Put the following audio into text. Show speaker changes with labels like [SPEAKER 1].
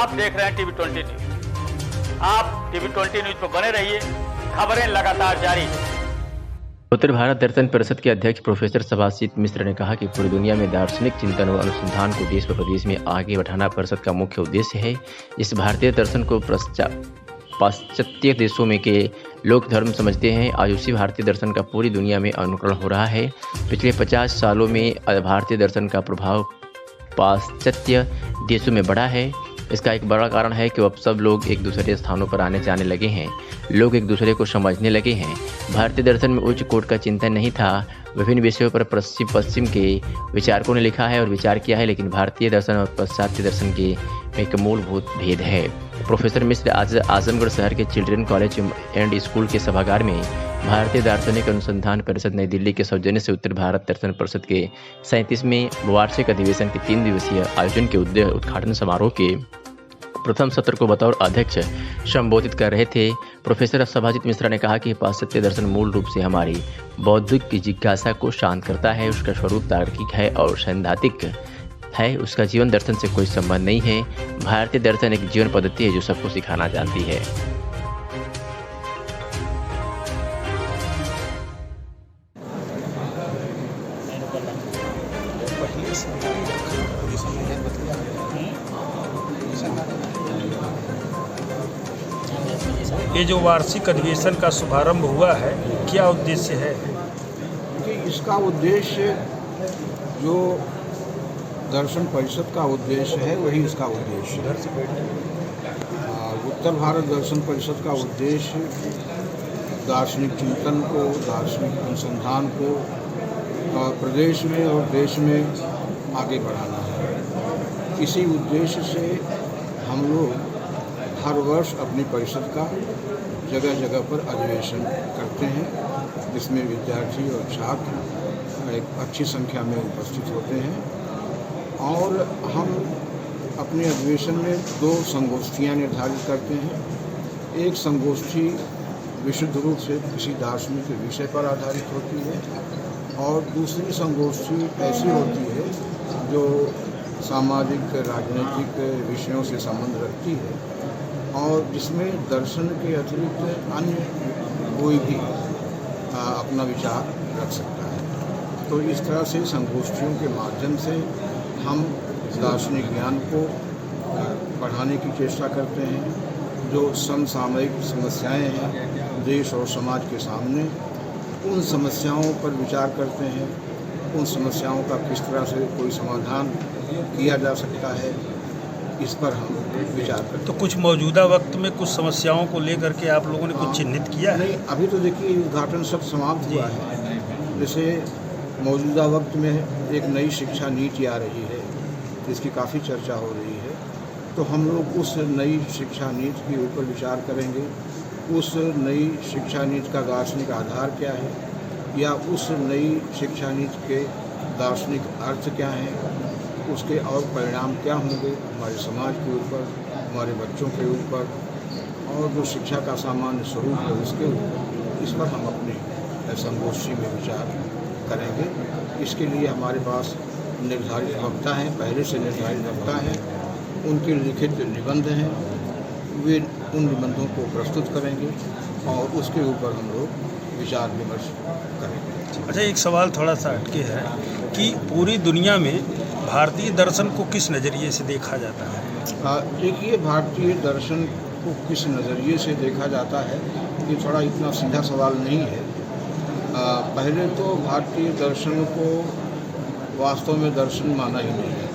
[SPEAKER 1] आप देख रहे हैं टीवी 20 न्यूज। आप टीवी 20 न्यूज पर बने रहिए, खबरें लगातार जारी।
[SPEAKER 2] उत्तर भारत दर्शन परिषद के अध्यक्ष प्रोफेसर सुभाषित मिश्र ने कहा कि पूरी दुनिया में दार्शनिक चिंतन और अनुसंधान को देश व प्रदेश में आगे बढ़ाना परिषद का मुख्य उद्देश्य है। इस भारतीय दर्शन को पाश्चात्य देशों में के लोग धर्म समझते हैं। आज उसी भारतीय दर्शन का पूरी दुनिया में अनुकरण हो रहा है। पिछले 50 सालों में भारतीय दर्शन का प्रभाव पाश्चात्य देशों में बढ़ा है। इसका एक बड़ा कारण है कि अब सब लोग एक दूसरे स्थानों पर आने जाने लगे हैं। लोग एक दूसरे को समझने लगे हैं। भारतीय दर्शन में उच्च कोटि का चिंतन नहीं था। विभिन्न विषयों पर पश्चिम के विचारकों ने लिखा है और विचार किया है, लेकिन भारतीय दर्शन और पाश्चात्य दर्शन के एक मूलभूत भेद है। प्रोफेसर मिश्र आज आजमगढ़ शहर के चिल्ड्रन कॉलेज एंड स्कूल के सभागार में भारतीय दार्शनिक अनुसंधान परिषद नई दिल्ली के सौजन्य से उत्तर भारत दर्शन परिषद के 37वें वार्षिक अधिवेशन के 3 दिवसीय आयोजन के उद्घाटन समारोह के प्रथम सत्र को बतौर अध्यक्ष संबोधित कर रहे थे। प्रोफेसर सुभाषित मिश्रा ने कहा कि पाश्चात्य दर्शन मूल रूप से हमारी बौद्धिक जिज्ञासा को शांत करता है। उसका स्वरूप तार्किक है और सैद्धांतिक है। उसका जीवन दर्शन से कोई संबंध नहीं है। भारतीय दर्शन एक जीवन पद्धति है जो सबको सिखाना चाहती है।
[SPEAKER 3] ये जो वार्षिक अधिवेशन का शुभारंभ हुआ है, क्या उद्देश्य है?
[SPEAKER 4] कि इसका उद्देश्य जो दर्शन परिषद का उद्देश्य है वही इसका उद्देश्य है। उत्तर भारत दर्शन परिषद का उद्देश्य दार्शनिक चिंतन को, दार्शनिक अनुसंधान को प्रदेश में और देश में आगे बढ़ाना है। इसी उद्देश्य से हम लोग हर वर्ष अपनी परिषद का जगह जगह पर अधिवेशन करते हैं, जिसमें विद्यार्थी और छात्र एक अच्छी संख्या में उपस्थित होते हैं। और हम अपने अधिवेशन में 2 संगोष्ठियाँ निर्धारित करते हैं। एक संगोष्ठी विशुद्ध रूप से किसी दार्शनिक विषय पर आधारित होती है और दूसरी संगोष्ठी ऐसी होती है जो सामाजिक राजनीतिक विषयों से संबंध रखती है और जिसमें दर्शन के अतिरिक्त अन्य कोई भी अपना विचार रख सकता है। तो इस तरह से संगोष्ठियों के माध्यम से हम दार्शनिक ज्ञान को बढ़ाने की चेष्टा करते हैं। जो समसामयिक समस्याएं हैं देश और समाज के सामने, उन समस्याओं पर विचार करते हैं। उन समस्याओं का किस तरह से कोई समाधान किया जा सकता है, इस पर हम विचार करते हैं।
[SPEAKER 3] तो कुछ मौजूदा वक्त में कुछ समस्याओं को लेकर के आप लोगों ने कुछ चिन्हित किया है?
[SPEAKER 4] नहीं, अभी तो देखिए उद्घाटन सब समाप्त हुआ है। जैसे मौजूदा वक्त में एक नई शिक्षा नीति आ रही है, जिसकी काफ़ी चर्चा हो रही है। तो हम लोग उस नई शिक्षा नीति के ऊपर विचार करेंगे। उस नई शिक्षा नीति का दार्शनिक आधार क्या है, या उस नई शिक्षा नीति के दार्शनिक अर्थ क्या हैं, उसके और परिणाम क्या होंगे हमारे समाज के ऊपर, हमारे बच्चों के ऊपर, और जो शिक्षा का सामान्य स्वरूप है उसके ऊपर। इस पर हम अपने संगोष्ठी में विचार करेंगे। इसके लिए हमारे पास निर्धारित वक्ता हैं, पहले से निर्धारित वक्ता हैं, उनके लिखित निबंध हैं। वे उन निबंधों को प्रस्तुत करेंगे और उसके ऊपर हम लोग विचार विमर्श करेंगे।
[SPEAKER 3] अच्छा, एक सवाल थोड़ा सा हटके है कि पूरी दुनिया में भारतीय दर्शन को किस नज़रिए से देखा जाता है?
[SPEAKER 4] देखिए, भारतीय दर्शन को किस नज़रिए से देखा जाता है, ये थोड़ा इतना सीधा सवाल नहीं है। पहले तो भारतीय दर्शन को वास्तव में दर्शन माना ही नहीं है।